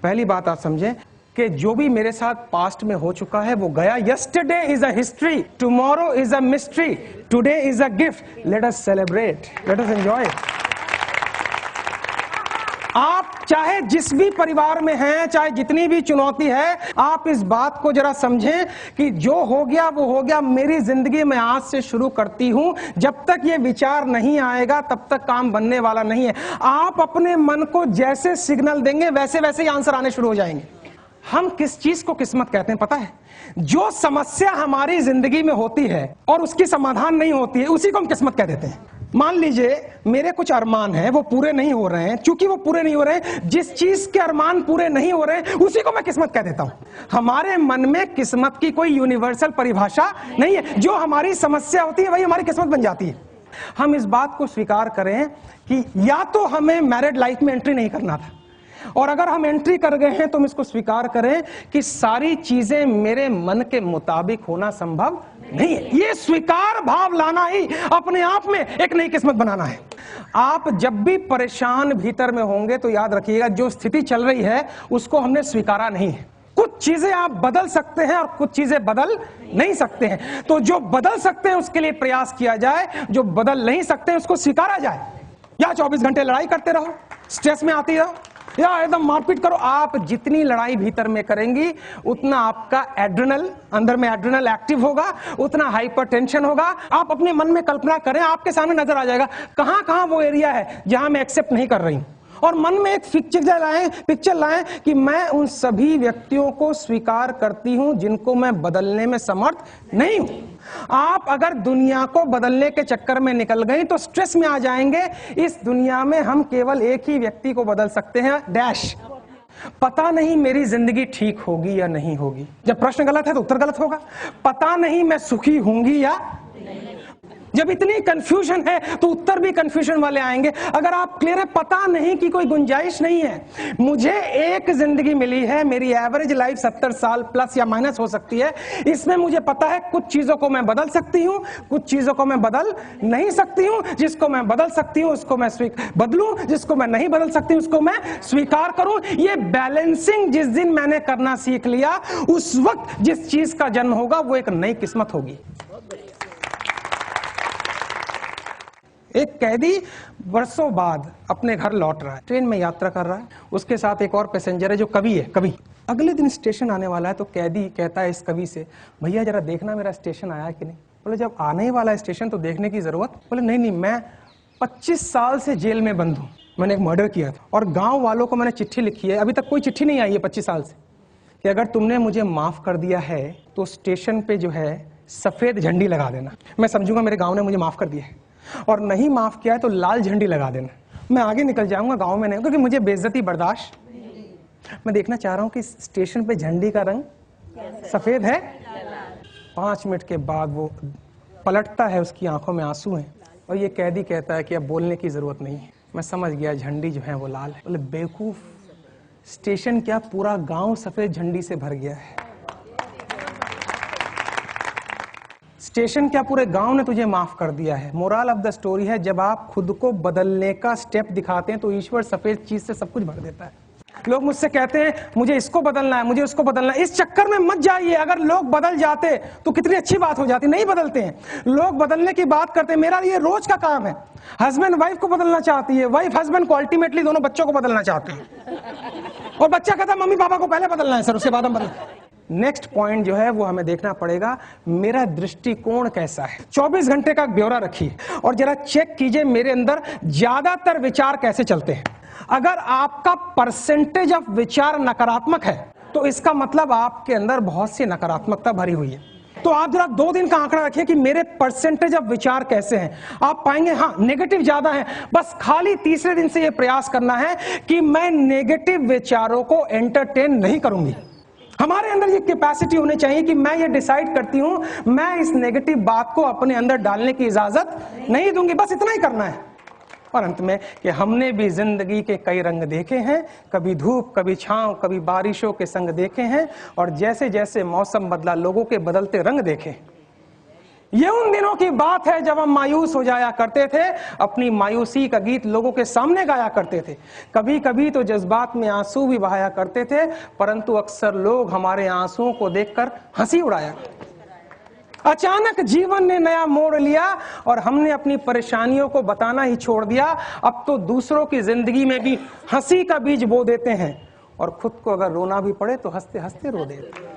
पहली बात आप समझें कि जो भी मेरे साथ पास्ट में हो चुका है वो गया। Yesterday is a history, tomorrow is a mystery, today is a gift. Let us celebrate, let us enjoy. आप चाहे जिस भी परिवार में हैं, चाहे जितनी भी चुनौती है, आप इस बात को जरा समझें कि जो हो गया वो हो गया। मेरी जिंदगी में आज से शुरू करती हूं। जब तक ये विचार नहीं आएगा तब तक काम बनने वाला नहीं है। आप अपने मन को जैसे सिग्नल देंगे वैसे वैसे ही आंसर आने शुरू हो जाएंगे। हम किस चीज को किस्मत कहते हैं पता है? जो समस्या हमारी जिंदगी में होती है और उसकी समाधान नहीं होती है, उसी को हम किस्मत कह देते हैं। मान लीजिए मेरे कुछ अरमान हैं, वो पूरे नहीं हो रहे हैं। चूंकि वो पूरे नहीं हो रहे हैं, जिस चीज के अरमान पूरे नहीं हो रहे हैं उसी को मैं किस्मत कह देता हूं। हमारे मन में किस्मत की कोई यूनिवर्सल परिभाषा नहीं है। जो हमारी समस्या होती है वही हमारी किस्मत बन जाती है। हम इस बात को स्वीकार करें कि या तो हमें मैरिड लाइफ में एंट्री नहीं करना था, और अगर हम एंट्री कर गए हैं तो हम इसको स्वीकार करें कि सारी चीजें मेरे मन के मुताबिक होना संभव नहीं है। ये स्वीकार भाव लाना ही अपने आप में एक नई किस्मत बनाना है। आप जब भी परेशान भीतर में होंगे तो याद रखिएगा, जो स्थिति चल रही है उसको हमने स्वीकारा नहीं है। कुछ चीजें आप बदल सकते हैं और कुछ चीजें बदल नहीं सकते हैं। तो जो बदल सकते हैं उसके लिए प्रयास किया जाए, जो बदल नहीं सकते हैं उसको स्वीकारा जाए। या 24 घंटे लड़ाई करते रहो, स्ट्रेस में आती रहो, या एकदम मारपीट करो। आप जितनी लड़ाई भीतर में करेंगी उतना आपका एड्रेनल, अंदर में एड्रेनल एक्टिव होगा, उतना हाइपरटेंशन होगा। आप अपने मन में कल्पना करें, आपके सामने नजर आ जाएगा कहां कहां वो एरिया है जहां मैं एक्सेप्ट नहीं कर रही हूं। और मन में एक पिक्चर लाएं कि मैं उन सभी व्यक्तियों को स्वीकार करती हूं जिनको मैं बदलने में समर्थ नहीं हूं। आप अगर दुनिया को बदलने के चक्कर में निकल गई तो स्ट्रेस में आ जाएंगे। इस दुनिया में हम केवल एक ही व्यक्ति को बदल सकते हैं, डैश। पता नहीं मेरी जिंदगी ठीक होगी या नहीं होगी। जब प्रश्न गलत है तो उत्तर गलत होगा। पता नहीं मैं सुखी होंगी या जब इतनी कंफ्यूजन है तो उत्तर भी कंफ्यूजन वाले आएंगे। अगर आप क्लियर है, पता नहीं की कोई गुंजाइश नहीं है। मुझे एक जिंदगी मिली है, मेरी एवरेज लाइफ 70 साल प्लस या माइनस हो सकती है। इसमें मुझे पता है कुछ चीजों को मैं बदल सकती हूं, कुछ चीजों को मैं बदल नहीं सकती हूं। जिसको मैं बदल सकती हूं उसको मैं बदलूं, जिसको मैं नहीं बदल सकती उसको मैं स्वीकार करूं। ये बैलेंसिंग जिस दिन मैंने करना सीख लिया, उस वक्त जिस चीज का जन्म होगा वो एक नई किस्मत होगी। एक कैदी वर्षों बाद अपने घर लौट रहा है, ट्रेन में यात्रा कर रहा है। उसके साथ एक और पैसेंजर है जो कवि है। कवि अगले दिन स्टेशन आने वाला है तो कैदी कहता है इस कवि से, भैया जरा देखना मेरा स्टेशन आया कि नहीं। बोले जब आने ही वाला है स्टेशन तो देखने की जरूरत। बोले नहीं नहीं, मैं 25 साल से जेल में बंद हूं, मैंने एक मर्डर किया था और गाँव वालों को मैंने चिट्ठी लिखी है, अभी तक कोई चिट्ठी नहीं आई है 25 साल से, कि अगर तुमने मुझे माफ कर दिया है तो स्टेशन पे जो है सफेद झंडी लगा देना। मैं समझूंगा मेरे गाँव ने मुझे माफ कर दिया है, और नहीं माफ किया है तो लाल झंडी लगा देना। मैं आगे निकल जाऊंगा, गांव में नहीं, क्योंकि मुझे बेइज्जती बर्दाश्त। मैं देखना चाह रहा हूं कि स्टेशन पे झंडी का रंग सफेद है। 5 मिनट के बाद वो पलटता है, उसकी आंखों में आंसू हैं, और ये कैदी कहता है कि अब बोलने की जरूरत नहीं है, मैं समझ गया झंडी जो है वो लाल है। बोले बेवकूफ, स्टेशन क्या पूरा गांव सफेद झंडी से भर गया है। स्टेशन क्या पूरे गांव ने तुझे माफ कर दिया है। मोरल ऑफ द स्टोरी है, जब आप खुद को बदलने का स्टेप दिखाते हैं तो ईश्वर सफेद चीज से सब कुछ भर देता है। लोग मुझसे कहते हैं मुझे इसको बदलना है, मुझे उसको बदलना है। इस चक्कर में मत जाइए। अगर लोग बदल जाते तो कितनी अच्छी बात हो जाती। नहीं बदलते हैं लोग, बदलने की बात करते हैं। मेरा ये रोज का काम है। हस्बैंड वाइफ को बदलना चाहती है, वाइफ हस्बैंड को, अल्टीमेटली दोनों बच्चों को बदलना चाहते हैं। और बच्चा कहता है मम्मी पापा को पहले बदलना है सर, उसके बाद हम बदल। नेक्स्ट पॉइंट जो है वो हमें देखना पड़ेगा, मेरा दृष्टिकोण कैसा है। 24 घंटे का ब्यौरा रखिए और जरा चेक कीजिए मेरे अंदर ज्यादातर विचार कैसे चलते हैं। अगर आपका परसेंटेज ऑफ विचार नकारात्मक है तो इसका मतलब आपके अंदर बहुत सी नकारात्मकता भरी हुई है। तो आप जरा 2 दिन का आंकड़ा रखिए कि मेरे परसेंटेज ऑफ विचार कैसे हैं। आप पाएंगे हाँ नेगेटिव ज्यादा है। बस खाली तीसरे दिन से यह प्रयास करना है कि मैं नेगेटिव विचारों को एंटरटेन नहीं करूंगी। हमारे अंदर ये कैपेसिटी होनी चाहिए कि मैं ये डिसाइड करती हूं मैं इस नेगेटिव बात को अपने अंदर डालने की इजाजत नहीं दूंगी। बस इतना ही करना है। और अंत में कि हमने भी जिंदगी के कई रंग देखे हैं, कभी धूप, कभी छांव, कभी बारिशों के संग देखे हैं, और जैसे जैसे मौसम बदला लोगों के बदलते रंग देखे। ये उन दिनों की बात है जब हम मायूस हो जाया करते थे, अपनी मायूसी का गीत लोगों के सामने गाया करते थे। कभी कभी तो जज्बात में आंसू भी बहाया करते थे, परंतु अक्सर लोग हमारे आंसुओं को देखकर हंसी उड़ाया। अचानक जीवन ने नया मोड़ लिया और हमने अपनी परेशानियों को बताना ही छोड़ दिया। अब तो दूसरों की जिंदगी में भी हंसी का बीज बो देते हैं और खुद को अगर रोना भी पड़े तो हंसते हंसते रो देते हैं।